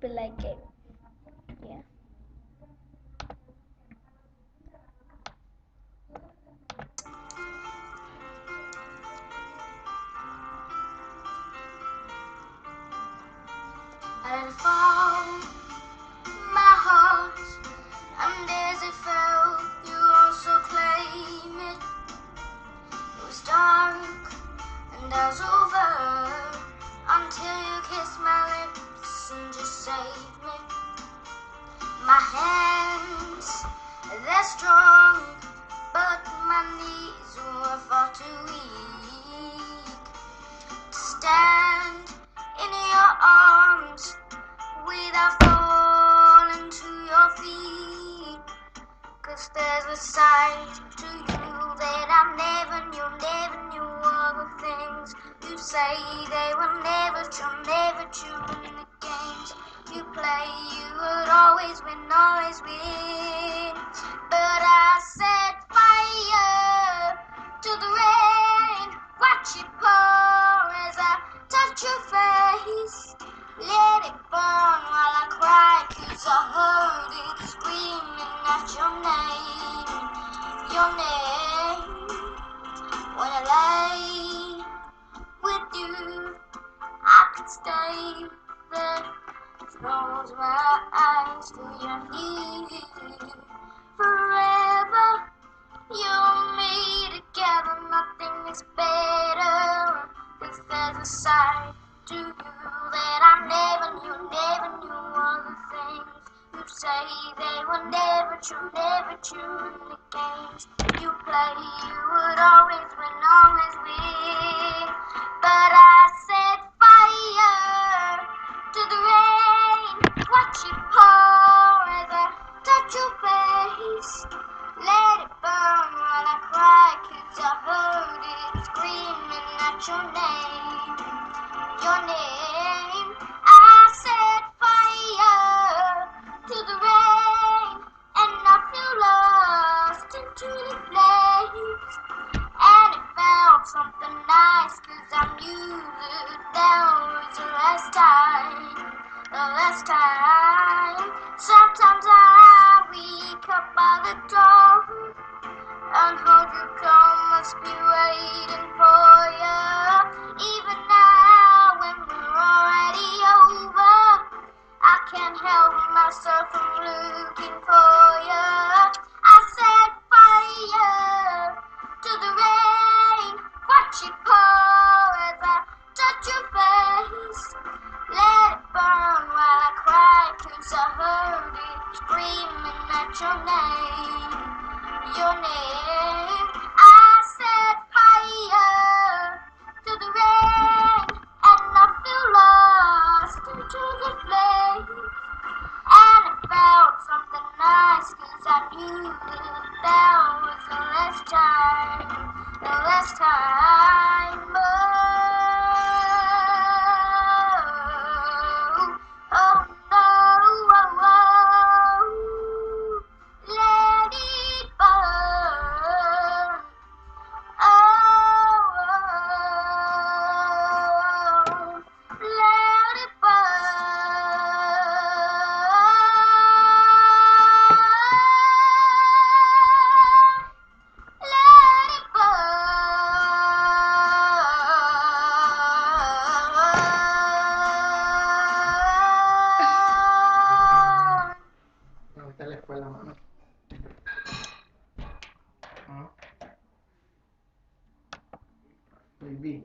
you like it. Yeah. I let it fall, my heart, and as it fell, you also claim it. It was dark and I was over until you kissed my lips and just saved me. My hands, they're strong, but my knees were far too weak to stand in your arms without falling to your feet. 'Cause there's a side to you that I never knew all the things you say. They were never true in the games you play. You would always win, always win. But I set fire to the rain, watch it pour as I touch your face. Let it burn while I cry, 'cause I heard it screaming at your name. When I lay with you, I could stay there. Close my eyes till you're here. Forever, you and me together, nothing is better. 'Cause there's a side to you that I never knew all the things you say. They were never true in the games you play. You would always win, always win. But I set fire to the rain, watch it pour as I touch your face. Let it burn while I cry, 'cause I heard it screaming at your name. I set fire to the rain, and I feel lost into the place. And it felt something nice, 'cause I knew that was the last time. Sometimes I wake up by the door and hold you come, must be waiting for you. Even now when we're already over, I can't help myself from looking for you. I set fire to the rain, watch it pour as I touch your face. Let it burn while I cry, 'cause I heard it screaming at your name. I set fire to the rain, and I feel lost into the place. And it felt something nice, 'cause I knew that was the last time. Oh, oh no, oh. Let it burn. Oh, let it burn. Let it burn. Me gusta la escuela, mano. Baby.